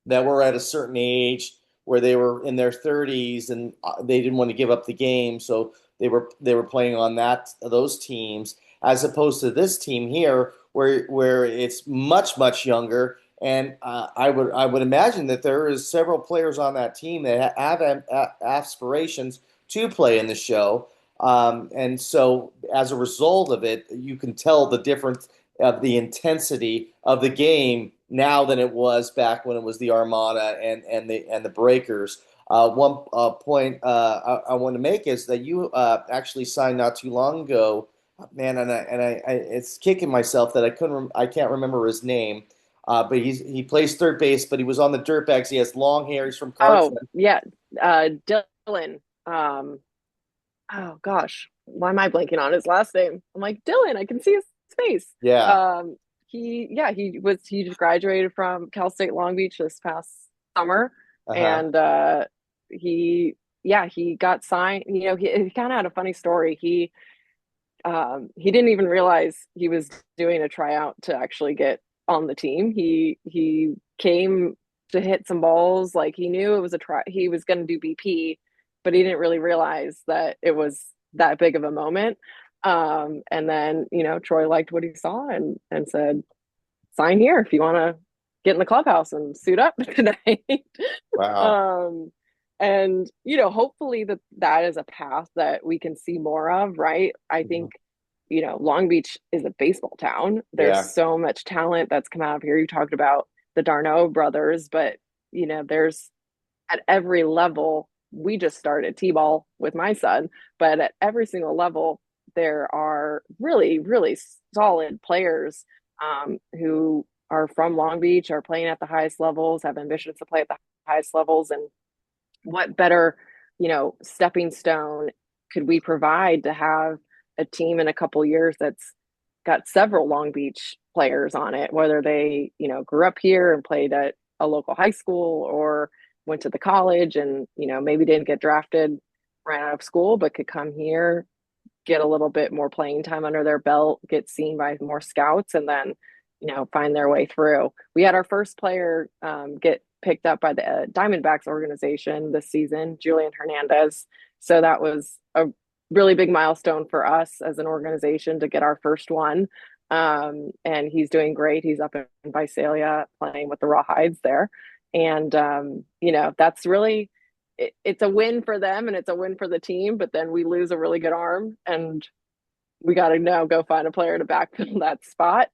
that were at a certain age where they were in their 30s and they didn't want to give up the game, so they were playing on those teams as opposed to this team here where it's much younger. And I would imagine that there is several players on that team that have aspirations to play in the show. And so as a result of it, you can tell the difference of the intensity of the game now than it was back when it was the Armada and the Breakers. One point I want to make is that you actually signed not too long ago, man, and I it's kicking myself that I can't remember his name. But he plays third base, but he was on the Dirtbags. He has long hair. He's from Oh, Clarkson. yeah. Dylan. Um, oh gosh, why am I blanking on his last name? I'm like, Dylan, I can see his face. Yeah. He just graduated from Cal State Long Beach this past summer. Uh-huh. And he got signed. He kind of had a funny story. He didn't even realize he was doing a tryout to actually get on the team. He came to hit some balls, like he knew it was a try. He was going to do BP, but he didn't really realize that it was that big of a moment. And then Troy liked what he saw and said, "Sign here if you want to get in the clubhouse and suit up tonight." Wow. um, and hopefully that is a path that we can see more of, right? I Mhm. think Long Beach is a baseball town. There's Yeah. so much talent that's come out of here. You talked about the Darno brothers, but there's at every level. We just started t-ball with my son, but at every single level there are really really solid players who are from Long Beach, are playing at the highest levels, have ambitions to play at the highest levels. And what better, stepping stone could we provide to have a team in a couple years that's got several Long Beach players on it, whether they, grew up here and played at a local high school or went to the college and, maybe didn't get drafted right out of school, but could come here, get a little bit more playing time under their belt, get seen by more scouts, and then, find their way through. We had our first player get picked up by the Diamondbacks organization this season, Julian Hernandez. So that was a really big milestone for us as an organization to get our first one. And he's doing great. He's up in Visalia playing with the Rawhides there. And, that's really, it's a win for them and it's a win for the team, but then we lose a really good arm and we got to now go find a player to backfill that spot.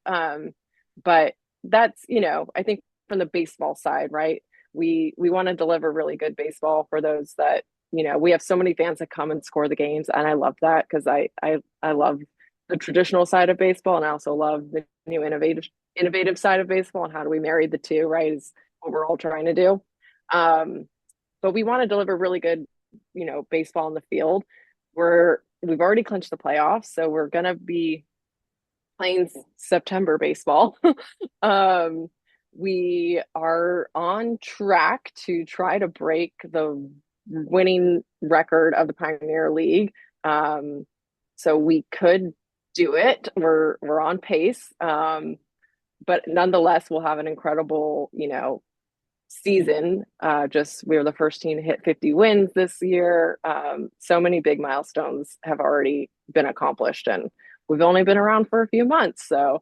But that's, I think from the baseball side, right? We want to deliver really good baseball for those that, we have so many fans that come and score the games. And I love that because I love the traditional side of baseball. And I also love the new innovative side of baseball, and how do we marry the two, right? Is what we're all trying to do. Um, but we want to deliver really good, baseball in the field. We've already clinched the playoffs, so we're gonna be playing September baseball. um, we are on track to try to break the winning record of the Pioneer League. So we could do it. We're on pace. but nonetheless, we'll have an incredible, season. Just we were the first team to hit 50 wins this year. So many big milestones have already been accomplished, and we've only been around for a few months. So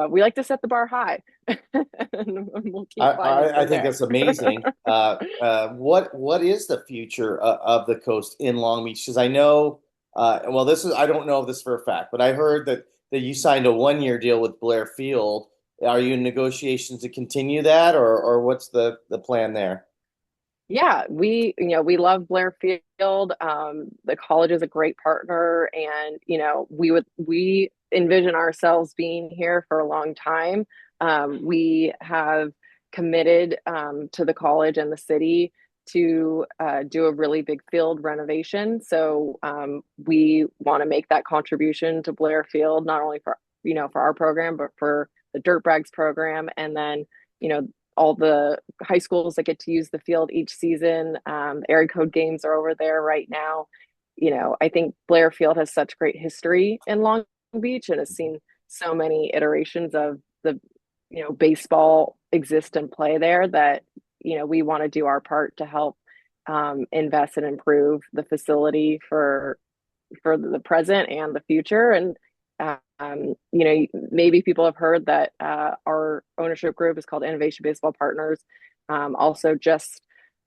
we like to set the bar high, and we'll keep climbing I from think there. that's amazing. What is the future of the coast in Long Beach? Because I know, well, this is I don't know of this for a fact, but I heard that you signed a 1 year deal with Blair Field. Are you in negotiations to continue that, or what's the plan there? Yeah, we love Blair Field. The college is a great partner, and we envision ourselves being here for a long time. We have committed to the college and the city to do a really big field renovation. So we want to make that contribution to Blair Field, not only for for our program, but for the Dirt Bags program, and then you know all the high schools that get to use the field each season. Area code games are over there right now. I think Blair Field has such great history in Long Beach and has seen so many iterations of the, baseball exist and play there that, we want to do our part to help invest and improve the facility for the present and the future. And maybe people have heard that our ownership group is called Innovation Baseball Partners. Also, just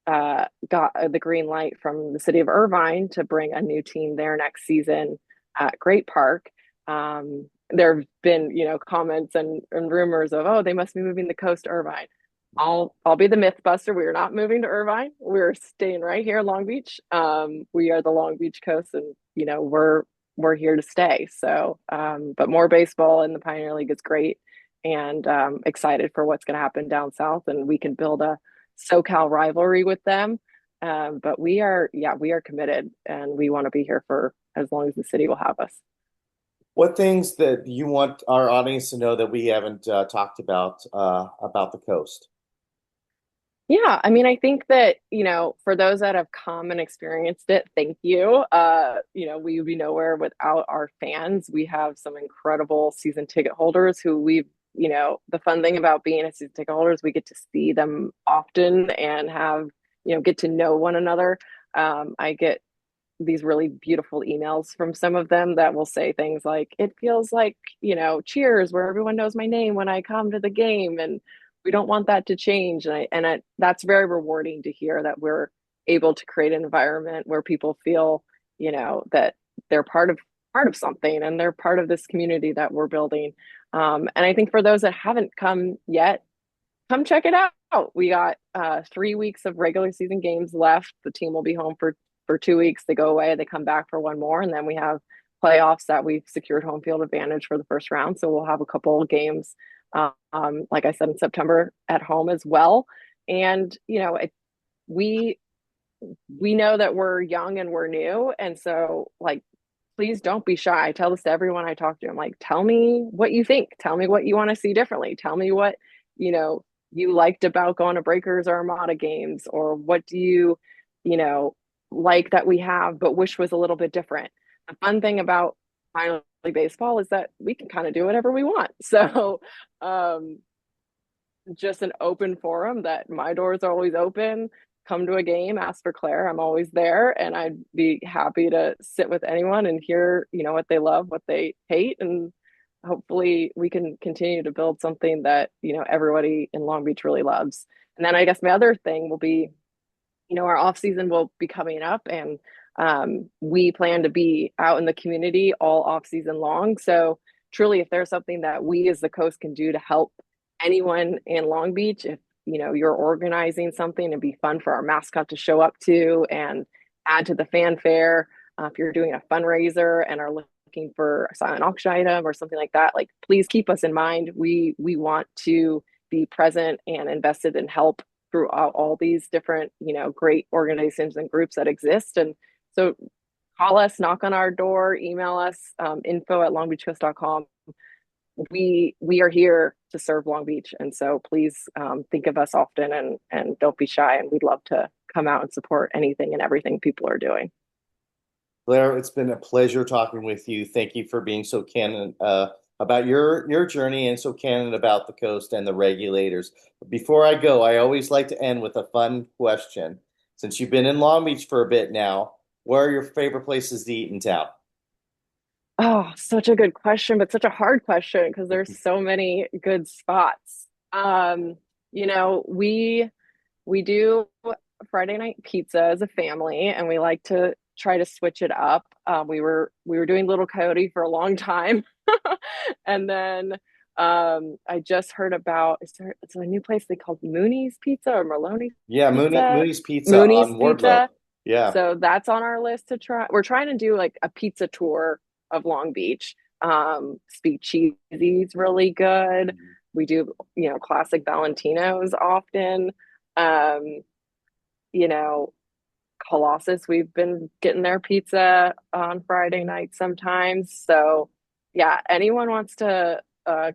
got the green light from the city of Irvine to bring a new team there next season at Great Park. There have been, comments and rumors of, oh, they must be moving the coast to Irvine. I'll be the myth buster. We are not moving to Irvine. We're staying right here in Long Beach. We are the Long Beach coast, and we're here to stay. So, but more baseball in the Pioneer League is great, and excited for what's going to happen down south, and we can build a SoCal rivalry with them. But we are committed, and we want to be here for as long as the city will have us. What things that you want our audience to know that we haven't talked about the coast? Yeah, I mean, I think that, for those that have come and experienced it, thank you. We would be nowhere without our fans. We have some incredible season ticket holders who the fun thing about being a season ticket holder is we get to see them often and have, get to know one another. I get these really beautiful emails from some of them that will say things like, it feels like, cheers, where everyone knows my name when I come to the game. And we don't want that to change. That's very rewarding to hear that we're able to create an environment where people feel, that they're part of something and they're part of this community that we're building. And I think for those that haven't come yet, come check it out. We got 3 weeks of regular season games left. The team will be home for 2 weeks. They go away, they come back for one more, and then we have playoffs that we've secured home field advantage for the first round. So we'll have a couple of games, like I said, in September at home as well. And we we know that we're young and we're new, and so like please don't be shy. I tell this to everyone I talk to. I'm like, tell me what you think. Tell me what you want to see differently. Tell me what, you liked about going to Breakers or Armada games, or what do you know, like that we have, but wish was a little bit different. The fun thing about minor league baseball is that we can kind of do whatever we want. So, just an open forum that my doors are always open. Come to a game, ask for Claire. I'm always there, and I'd be happy to sit with anyone and hear, what they love, what they hate, and hopefully we can continue to build something that, everybody in Long Beach really loves. And then I guess my other thing will be, our off season will be coming up, and we plan to be out in the community all off season long. So truly, if there's something that we as the coast can do to help anyone in Long Beach, if you're organizing something, it'd be fun for our mascot to show up to and add to the fanfare. If you're doing a fundraiser and are looking for a silent auction item or something like that, like please keep us in mind. We want to be present and invested in help throughout all these different, great organizations and groups that exist. And so call us, knock on our door, email us, info@longbeachcoast.com. We are here to serve Long Beach, and so please think of us often, and don't be shy. And we'd love to come out and support anything and everything people are doing. Blair, it's been a pleasure talking with you. Thank you for being so candid about your journey and so candid about the coast and the regulators. But before I go, I always like to end with a fun question. Since you've been in Long Beach for a bit now, where are your favorite places to eat in town? Oh, such a good question, but such a hard question because there's so many good spots. You know, we do Friday night pizza as a family, and we like to try to switch it up. We were doing Little Coyote for a long time, and then I just heard about it's a new place they called Mooney's Pizza or Maloney's Yeah, Pizza, Mooney's Pizza Mooney's on Wardlow. Pizza. Yeah. So that's on our list to try. We're trying to do like a pizza tour of Long Beach. Speak Cheesy's really good. We do, classic Valentino's often. Um, you know, Colossus, we've been getting their pizza on Friday night sometimes. So, yeah, anyone wants to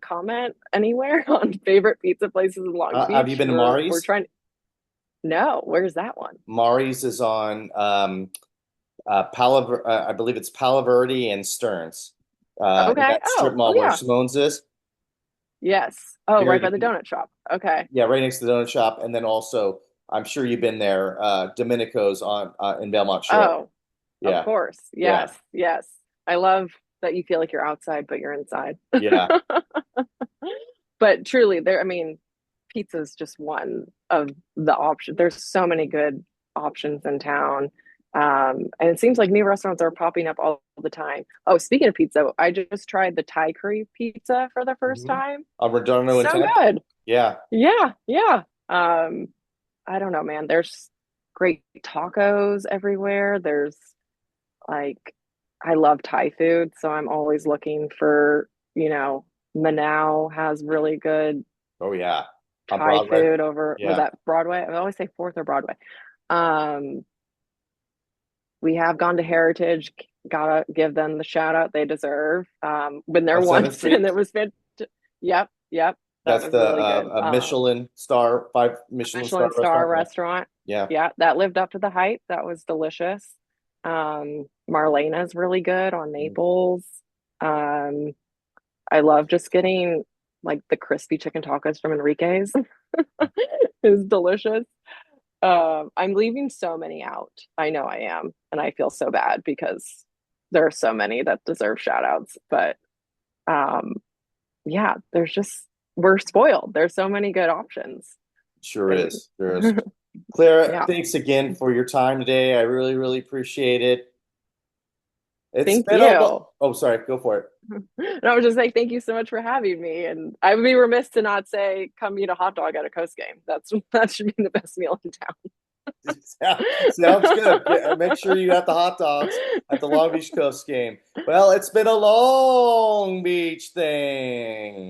comment anywhere on favorite pizza places in Long Have you Beach? been to We're Mari's? trying. No, where's that one? Mari's is on I believe it's Palo Verde and Stearns, in Okay. that strip Oh, mall where yeah. Simone's is. Yes. Oh, Very right by the good. donut shop. Okay. Yeah, right next to the donut shop, and then also I'm sure you've been there, Domenico's on in Belmont Shore. Oh, of Yeah, course. yeah, Yes. Yes. I love that you feel like you're outside, but you're inside. yeah. But truly, I mean, pizza is just one of the options. There's so many good options in town. And it seems like new restaurants are popping up all the time. Oh, speaking of pizza, I just tried the Thai curry pizza for the first Hmm. time. On Redondo and So 10th. good. Yeah, Yeah, yeah. I don't know, man. There's great tacos everywhere. There's like, I love Thai food, so I'm always looking for, Manao has really good oh yeah, on Thai Broadway. food over, was Yeah. that Broadway? I always say Fourth or Broadway. Um, we have gone to Heritage, gotta give them the shout out they deserve. Been there On 7th once and Street. it was fit. Yep, yep, that That's was the really good. Michelin star, 5 Michelin star Michelin star restaurant. Yeah, restaurant. yeah. Yeah, that lived up to the hype. That was delicious. Marlena's really good on Naples. Um, I love just getting like the crispy chicken tacos from Enrique's. It's delicious. I'm leaving so many out. I know I am, and I feel so bad because there are so many that deserve shout outs. But um, yeah, we're spoiled. There's so many good options. Sure And is. Sure is. Claire, yeah, thanks again for your time today. I really, really appreciate it. It's thank been a you. oh, sorry, go for it. And I was just like, thank you so much for having me. And I would be remiss to not say, come eat a hot dog at a Coast game. That should be the best meal in Sounds good. town. Make sure you have the hot dogs at the Long Beach Coast game. Well, it's been a Long Beach thing.